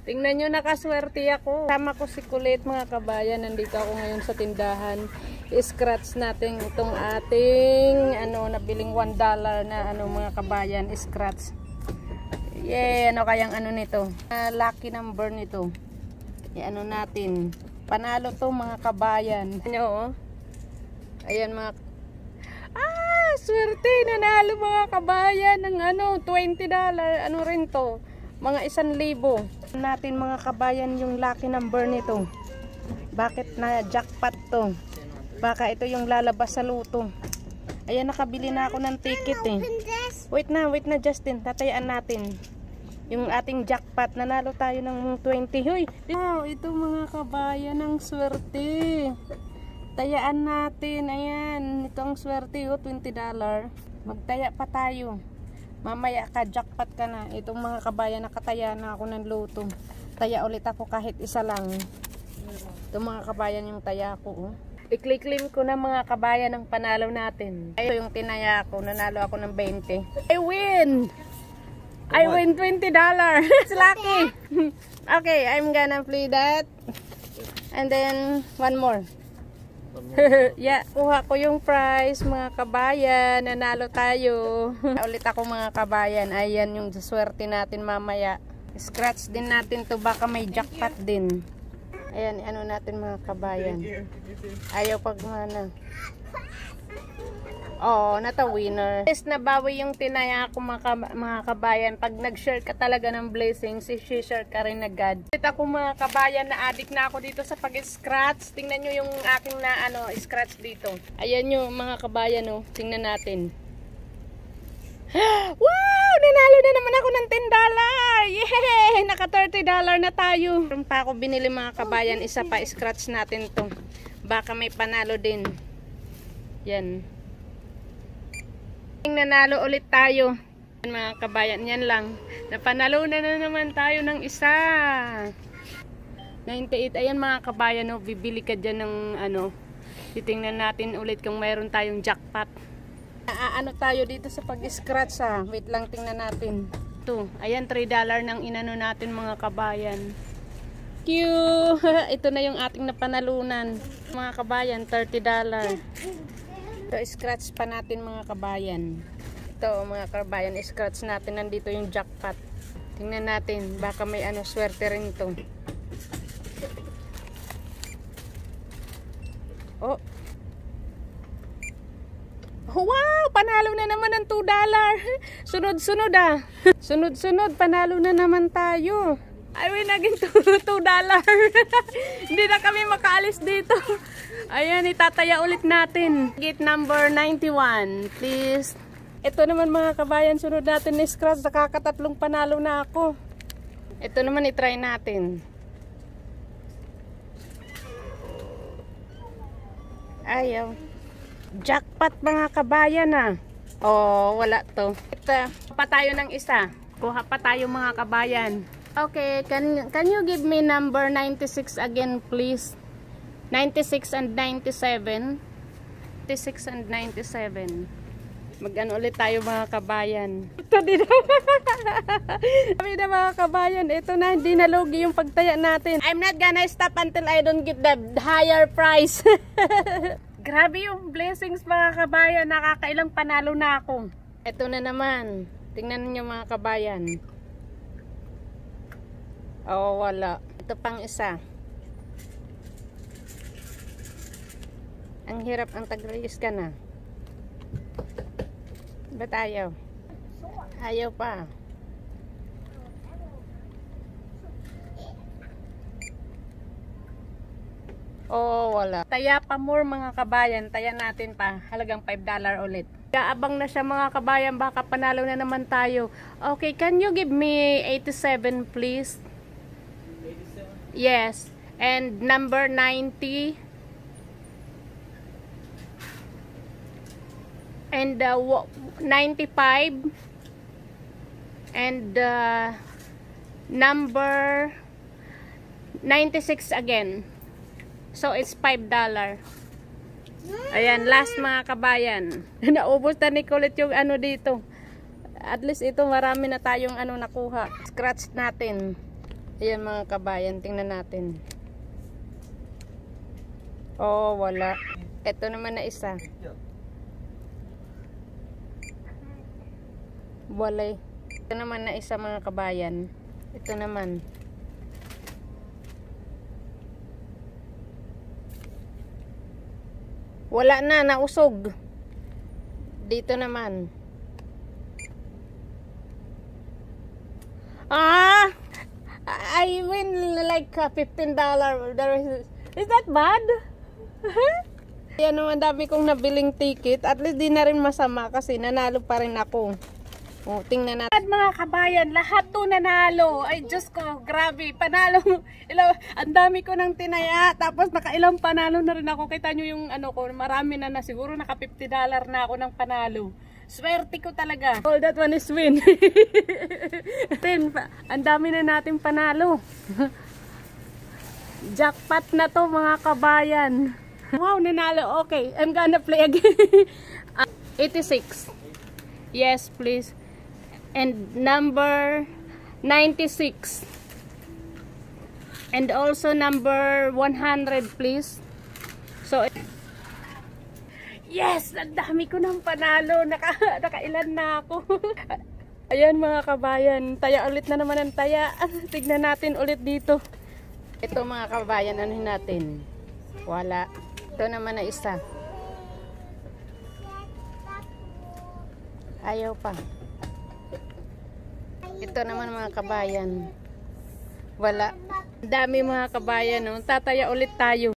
Tingnan nyo, nakaswerte ako. Tama ko si Kulit, mga kabayan. Nandito ako ngayon sa tindahan. I-scratch natin itong ating nabiling $1 na mga kabayan. I-scratch. Yeah, ano kayang nito? Lucky number nito. Ano natin. Panalo to mga kabayan. Ano, ayan mga swerte, nanalo mga kabayan ng $20. Ano rin to? Mga 1,000 natin mga kabayan yung lucky number nito. Bakit na jackpot to? Baka ito yung lalabas sa luto. Ayan, nakabili na ako ng ticket eh. Wait na Justin, tatayaan natin yung ating jackpot. Nanalo tayo ng 20. Hoy, ito mga kabayan ng swerte. Tayaan natin. Ayan, ito ang swerte, $20. Magtaya pa tayo. Mamaya ka, jackpot ka na. Itong mga kabayan, nakataya na ako ng luto. Taya ulit ako kahit isa lang. Itong mga kabayan yung taya ko. I-claim ko na mga kabayan ang panalo natin. Ito yung tinaya ko. Nanalo ako ng 20. I win! I win $20. It's lucky. Okay, I'm gonna play that. And then, one more. Yeah, kuha ko yung prize mga kabayan. Nanalo tayo. Ulit ako mga kabayan. Ayan yung swerte natin mamaya. Scratch din natin to, baka may jackpot din. Ayan, natin mga kabayan. Ayaw pag mana. Oo, nata winner. Yes, nabawi yung tinaya ko mga kabayan. Pag nag-share ka talaga ng blessings, i-share ka rin agad. Ito ako mga kabayan, na addict na ako dito sa pag-scratch. Tingnan nyo yung aking scratch dito. Ayan yung mga kabayan, tingnan natin. Wow! Nanalo na naman ako ng $10! Yay! Naka $30 na tayo. Meron pa ako binili mga kabayan. Isa pa, scratch natin to. Baka may panalo din. Yan. Nanalo ulit tayo. Mga kabayan, yan lang. Napanalo na naman tayo ng isa. 98. Ayan mga kabayan, bibili ka dyan ng titingnan natin ulit kung mayroon tayong jackpot. Tayo dito sa pag-scratch ha. Wait lang, tingnan natin. Ito, ayan $3 ng inano natin mga kabayan. Cute! Ito na yung ating napanalunan. Mga kabayan, $30. Ito, scratch pa natin mga kabayan. Ito mga kabayan, scratch natin. Nandito yung jackpot. Tingnan natin, baka may swerte rin to. Oh. Wow! Panalo na naman ng $2. Sunod-sunod Sunod-sunod, panalo na naman tayo. Ay, wait, naging $2. Hindi na kami makaalis dito. Ayan, itataya ulit natin. Gate number 91, please. Ito naman mga kabayan, sunod natin na scratch. Nakakatatlong panalo na ako. Ito naman, itry natin. Ayaw. Jackpot mga kabayan Oh, wala to. Ito, pa tayo ng isa. Kuha pa tayo mga kabayan. Okay, can you give me number 96 again please? 96 and 97. 96 and 97. Mag-ano ulit tayo mga kabayan. Ito din. Kami na mga kabayan. Ito na, hindi na lugi yung pagtaya natin. I'm not gonna stop until I don't get the higher price. Grabe yung blessings mga kabayan. Nakakailang panalo na ako. Ito na naman. Tingnan niyo mga kabayan. Oh, wala. Ito pang isa. Ang hirap, ang tagrayos ka na. Ba't ayaw? Ayaw pa. Oh, wala. Taya pa more mga kabayan. Taya natin pa. Halagang $5 ulit. Kaabang na siya mga kabayan. Baka panalo na naman tayo. Okay, can you give me 87 please? 87? Yes. And number 90. And 95. And number 96 again. So it's $5. Ayan, last mga kabayan. Naubos na ni Kulit yung dito. At least ito marami na tayong nakuha. Scratch natin. Ayan mga kabayan, tingnan natin. Oh, wala. Ito naman na isa. Wala. Ito naman na isa mga kabayan. Ito naman. Wala na, nausog. Dito naman. I win like $15. Is that bad? Yan naman, dami kong nabiling ticket. At least di na rin masama kasi nanalo pa rin ako. O, tingnan natin. Mga kabayan, lahat to nanalo. Ay, Diyos ko, grabe. Panalo. Ang dami ko nang tinaya. Tapos nakailang panalo na rin ako. Kita nyo yung ano ko, marami na siguro naka $50 na ako ng panalo. Swerte ko talaga. All that one is win. Ang dami na natin panalo. Jackpot na to mga kabayan. Wow, nanalo. Okay, I'm gonna play again. 86. Yes, please. And number 96. And also number 100, please. So, yes! Ang dami ko ng panalo. Nakailan na ako. Ayan mga kabayan. Taya ulit na naman ang taya. Tignan natin ulit dito. Ito mga kabayan, anuhin natin. Wala. Ito naman na isa. Ayaw pa. Ito naman mga kabayan. Wala. Dami mga kabayan. No? Tataya ulit tayo.